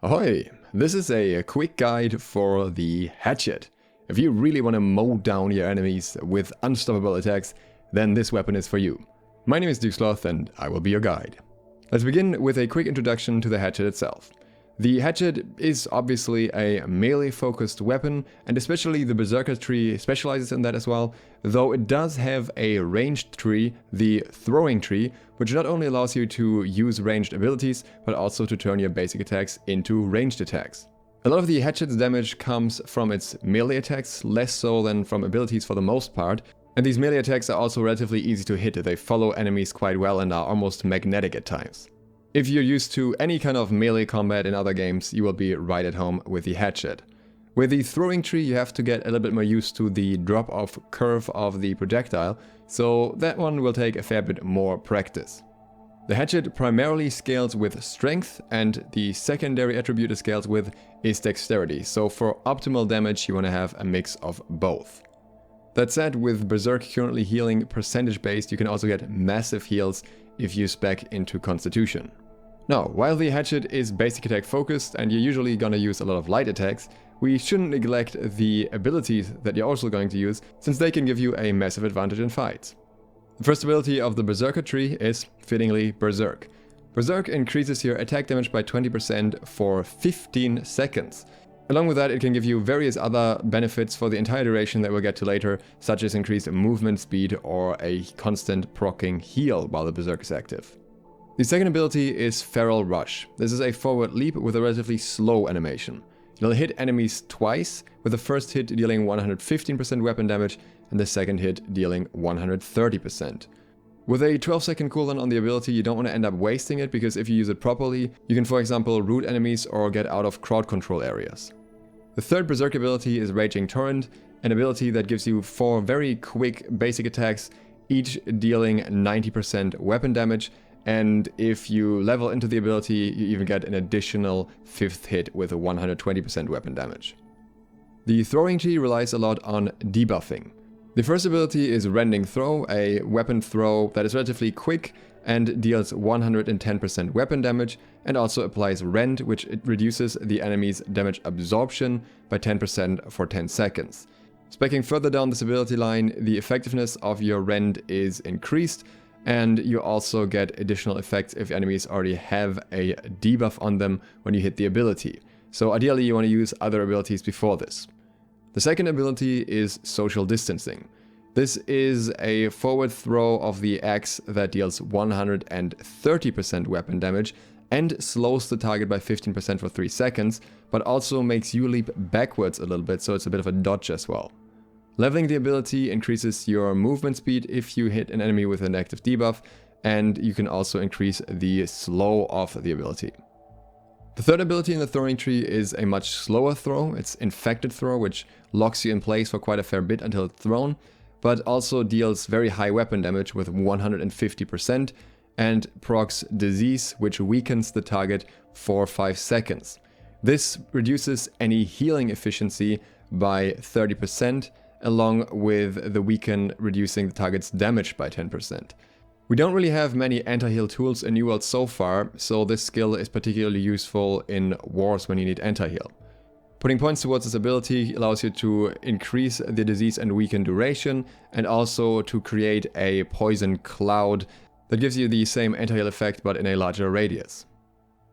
Ahoy! This is a quick guide for the Hatchet. If you really want to mow down your enemies with unstoppable attacks, then this weapon is for you. My name is SLOTH and I will be your guide. Let's begin with a quick introduction to the Hatchet itself. The Hatchet is obviously a melee-focused weapon, and especially the Berserker tree specializes in that as well, though it does have a ranged tree, the throwing tree, which not only allows you to use ranged abilities, but also to turn your basic attacks into ranged attacks. A lot of the Hatchet's damage comes from its melee attacks, less so than from abilities for the most part, and these melee attacks are also relatively easy to hit. They follow enemies quite well and are almost magnetic at times. If you're used to any kind of melee combat in other games, you will be right at home with the Hatchet. With the throwing tree, you have to get a little bit more used to the drop-off curve of the projectile, so that one will take a fair bit more practice. The Hatchet primarily scales with strength, and the secondary attribute it scales with is dexterity, so for optimal damage you want to have a mix of both. That said, with Berserk currently healing percentage-based, you can also get massive heals if you spec into Constitution. Now, while the Hatchet is basic attack focused and you're usually gonna use a lot of light attacks, we shouldn't neglect the abilities that you're also going to use, since they can give you a massive advantage in fights. The first ability of the Berserker tree is, fittingly, Berserk. Berserk increases your attack damage by 20% for 15 seconds. Along with that, it can give you various other benefits for the entire duration that we'll get to later, such as increased movement speed or a constant proccing heal while the Berserk is active. The second ability is Feral Rush. This is a forward leap with a relatively slow animation. You'll hit enemies twice, with the first hit dealing 115% weapon damage and the second hit dealing 130%. With a 12-second cooldown on the ability, you don't want to end up wasting it, because if you use it properly, you can for example root enemies or get out of crowd control areas. The third Berserk ability is Raging Torrent, an ability that gives you 4 very quick basic attacks, each dealing 90% weapon damage, and if you level into the ability, you even get an additional 5th hit with a 120% weapon damage. The throwing tree relies a lot on debuffing. The first ability is Rending Throw, a weapon throw that is relatively quick and deals 110% weapon damage, and also applies Rend, which reduces the enemy's damage absorption by 10% for 10 seconds. Speccing further down this ability line, the effectiveness of your Rend is increased, and you also get additional effects if enemies already have a debuff on them when you hit the ability. So ideally you want to use other abilities before this. The second ability is Social Distancing. This is a forward throw of the axe that deals 130% weapon damage and slows the target by 15% for 3 seconds, but also makes you leap backwards a little bit, so it's a bit of a dodge as well. Leveling the ability increases your movement speed if you hit an enemy with an active debuff, and you can also increase the slow of the ability. The third ability in the throwing tree is a much slower throw. It's Infected Throw, which locks you in place for quite a fair bit until it's thrown, but also deals very high weapon damage with 150%, and procs Disease, which weakens the target for 5 seconds. This reduces any healing efficiency by 30%, along with the weaken reducing the target's damage by 10%. We don't really have many anti-heal tools in New World so far, so this skill is particularly useful in wars when you need anti-heal. Putting points towards this ability allows you to increase the disease and weaken duration, and also to create a poison cloud that gives you the same anti-heal effect but in a larger radius.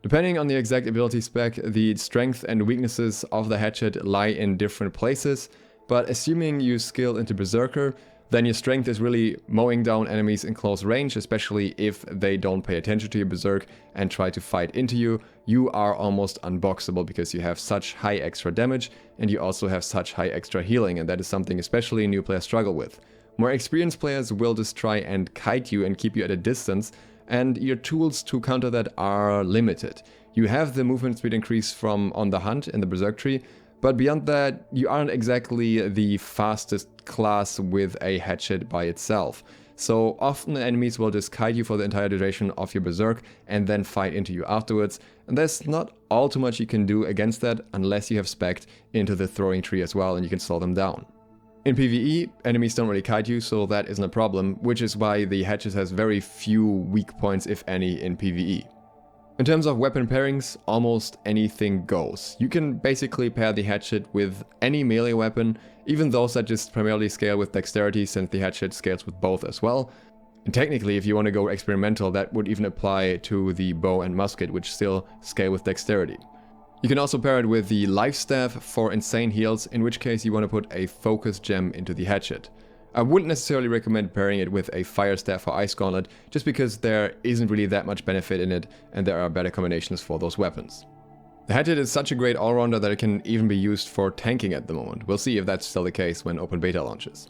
Depending on the exact ability spec, the strength and weaknesses of the Hatchet lie in different places, but assuming you skill into Berserker, then your strength is really mowing down enemies in close range, especially if they don't pay attention to your Berserk and try to fight into you. You are almost unboxable because you have such high extra damage, and you also have such high extra healing, and that is something especially new players struggle with. More experienced players will just try and kite you and keep you at a distance, and your tools to counter that are limited. You have the movement speed increase from On the Hunt in the Berserk tree, but beyond that, you aren't exactly the fastest class with a Hatchet by itself. So often enemies will just kite you for the entire duration of your Berserk and then fight into you afterwards, and there's not all too much you can do against that unless you have specced into the throwing tree as well and you can slow them down. In PvE, enemies don't really kite you, so that isn't a problem, which is why the Hatchet has very few weak points, if any, in PvE. In terms of weapon pairings, almost anything goes. You can basically pair the hatchet with any melee weapon, even those that just primarily scale with dexterity, since the hatchet scales with both as well. And technically, if you want to go experimental, that would even apply to the bow and musket, which still scale with dexterity. You can also pair it with the life staff for insane heals, in which case you want to put a focus gem into the hatchet. I wouldn't necessarily recommend pairing it with a fire staff or ice gauntlet, just because there isn't really that much benefit in it and there are better combinations for those weapons. The hatchet is such a great all-rounder that it can even be used for tanking at the moment. We'll see if that's still the case when open beta launches.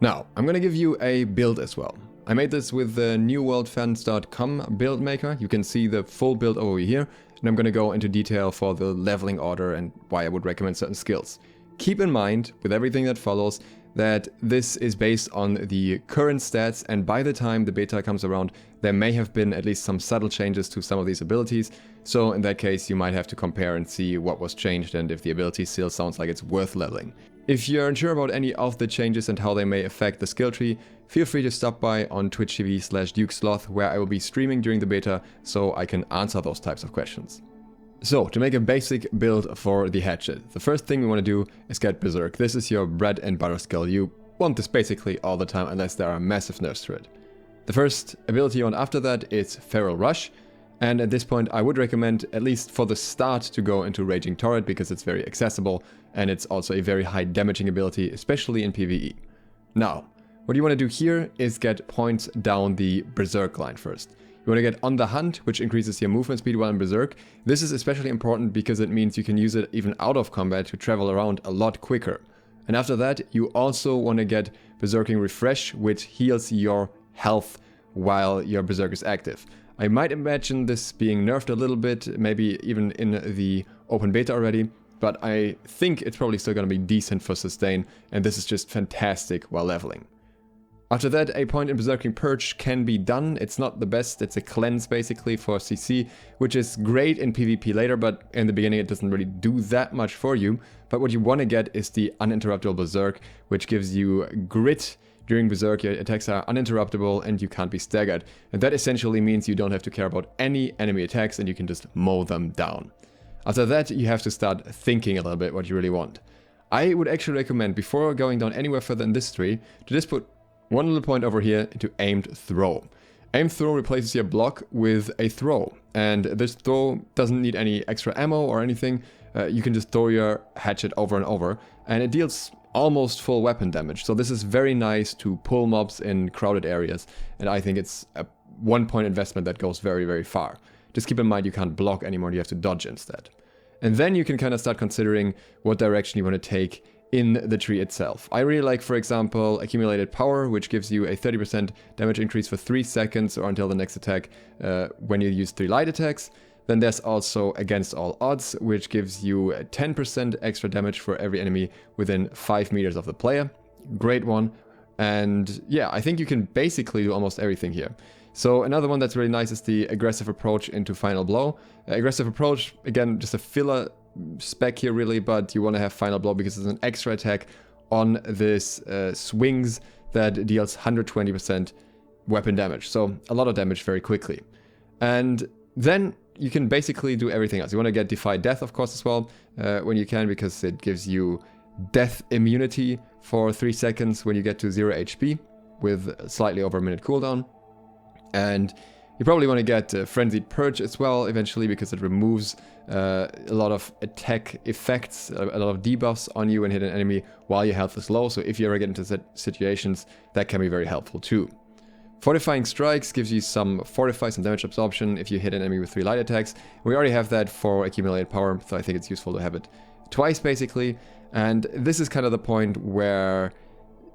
Now, I'm gonna give you a build as well. I made this with the newworldfans.com build maker. You can see the full build overview here, and I'm gonna go into detail for the leveling order and why I would recommend certain skills. Keep in mind, with everything that follows, that this is based on the current stats, and by the time the beta comes around, there may have been at least some subtle changes to some of these abilities, so in that case you might have to compare and see what was changed and if the ability still sounds like it's worth leveling. If you're unsure about any of the changes and how they may affect the skill tree, feel free to stop by on Twitch TV/DukeSloth, where I will be streaming during the beta, so I can answer those types of questions. So, to make a basic build for the hatchet, the first thing we want to do is get Berserk. This is your bread and butter skill. You want this basically all the time unless there are massive nerfs to it. The first ability you want after that is Feral Rush, and at this point I would recommend, at least for the start, to go into Raging Torrent because it's very accessible and it's also a very high damaging ability, especially in PvE. Now, what you want to do here is get points down the Berserk line first. You want to get on the hunt, which increases your movement speed while in Berserk. This is especially important because it means you can use it even out of combat to travel around a lot quicker. And after that, you also want to get Berserking Refresh, which heals your health while your Berserk is active. I might imagine this being nerfed a little bit, maybe even in the open beta already, but I think it's probably still going to be decent for sustain, and this is just fantastic while leveling. After that, a point in Berserking Purge can be done. It's not the best, it's a cleanse basically for CC, which is great in PvP later, but in the beginning it doesn't really do that much for you. But what you want to get is the Uninterruptible Berserk, which gives you grit. During Berserk, your attacks are uninterruptible and you can't be staggered. And that essentially means you don't have to care about any enemy attacks and you can just mow them down. After that, you have to start thinking a little bit what you really want. I would actually recommend, before going down anywhere further in this tree, to just put one little point over here into Aimed Throw. Aimed Throw replaces your block with a throw, and this throw doesn't need any extra ammo or anything. You can just throw your hatchet over and over, and it deals almost full weapon damage. So this is very nice to pull mobs in crowded areas, and I think it's a one-point investment that goes very, very far. Just keep in mind you can't block anymore, you have to dodge instead. And then you can kind of start considering what direction you want to take in the tree itself. I really like, for example, Accumulated Power, which gives you a 30% damage increase for 3 seconds or until the next attack when you use 3 light attacks. Then there's also Against All Odds, which gives you 10% extra damage for every enemy within 5 meters of the player. Great one. And yeah, I think you can basically do almost everything here. So another one that's really nice is the Aggressive Approach into Final Blow. Aggressive Approach, again, just a filler spec here really, but you want to have Final Blow because it's an extra attack on this swings that deals 120% weapon damage. So a lot of damage very quickly. And then you can basically do everything else. You want to get Defy Death, of course, as well, when you can, because it gives you death immunity for 3 seconds when you get to 0 HP with slightly over a minute cooldown. And you probably want to get Frenzied Purge as well eventually, because it removes a lot of attack effects, a lot of debuffs on you and hit an enemy while your health is low. So if you ever get into situations, that can be very helpful too. Fortifying Strikes gives you some fortify, some damage absorption if you hit an enemy with 3 light attacks. We already have that for Accumulated Power, so I think it's useful to have it twice basically. And this is kind of the point where,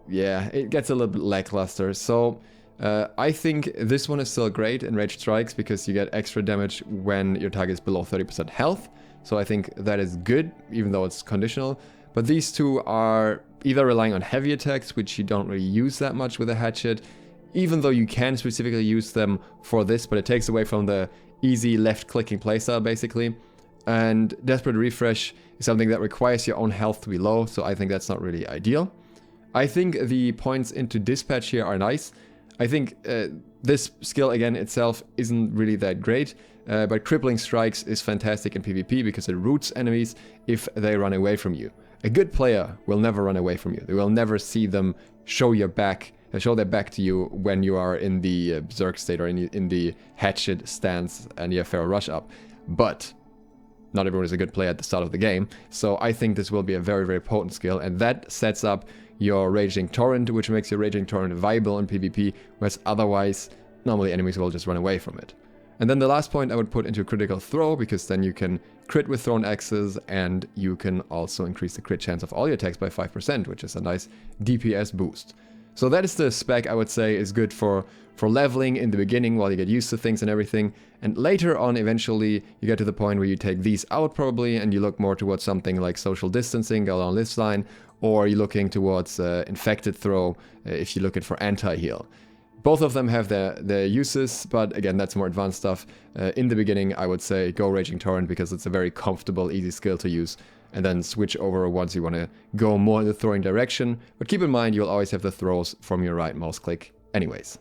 yeah, it gets a little bit lackluster. So I think this one is still great in Ranged Strikes because you get extra damage when your target is below 30% health. So I think that is good, even though it's conditional. But these two are either relying on heavy attacks, which you don't really use that much with a hatchet, even though you can specifically use them for this, but it takes away from the easy left-clicking playstyle, basically. And Desperate Refresh is something that requires your own health to be low, so I think that's not really ideal. I think the points into Dispatch here are nice. I think this skill, again, itself isn't really that great. but Crippling Strikes is fantastic in PvP because it roots enemies if they run away from you. A good player will never run away from you. They will never see them show their back to you when you are in the Berserk state or in the Hatchet stance and you have Feral Rush up. But not everyone is a good player at the start of the game, so I think this will be a very, very potent skill, and that sets up your Raging Torrent, which makes your Raging Torrent viable in PvP, whereas otherwise, normally enemies will just run away from it. And then the last point I would put into Critical Throw, because then you can crit with thrown axes, and you can also increase the crit chance of all your attacks by 5%, which is a nice DPS boost. So that is the spec I would say is good for leveling in the beginning while you get used to things and everything. And later on, eventually, you get to the point where you take these out probably and you look more towards something like Social Distancing along this line, or you're looking towards Infected Throw if you're looking for anti-heal. Both of them have their uses, but again, that's more advanced stuff. In the beginning, I would say go Raging Torrent because it's a very comfortable, easy skill to use. And then switch over once you want to go more in the throwing direction. But keep in mind, you'll always have the throws from your right mouse click anyways.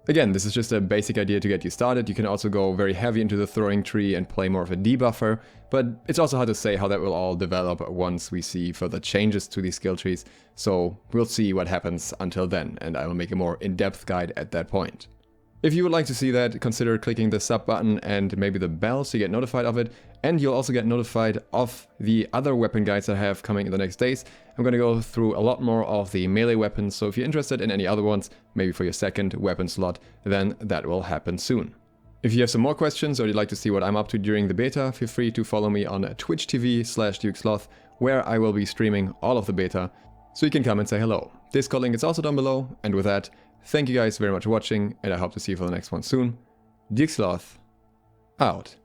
Again, this is just a basic idea to get you started. You can also go very heavy into the throwing tree and play more of a debuffer, but it's also hard to say how that will all develop once we see further changes to these skill trees. So we'll see what happens until then, and I will make a more in-depth guide at that point. If you would like to see that, consider clicking the sub button and maybe the bell so you get notified of it. And you'll also get notified of the other weapon guides that I have coming in the next days. I'm going to go through a lot more of the melee weapons, so if you're interested in any other ones, maybe for your second weapon slot, then that will happen soon. If you have some more questions or you'd like to see what I'm up to during the beta, feel free to follow me on Twitch TV/DukeSloth, where I will be streaming all of the beta, so you can come and say hello. Discord link is also down below, and with that, thank you guys very much for watching, and I hope to see you for the next one soon. DukeSloth, out.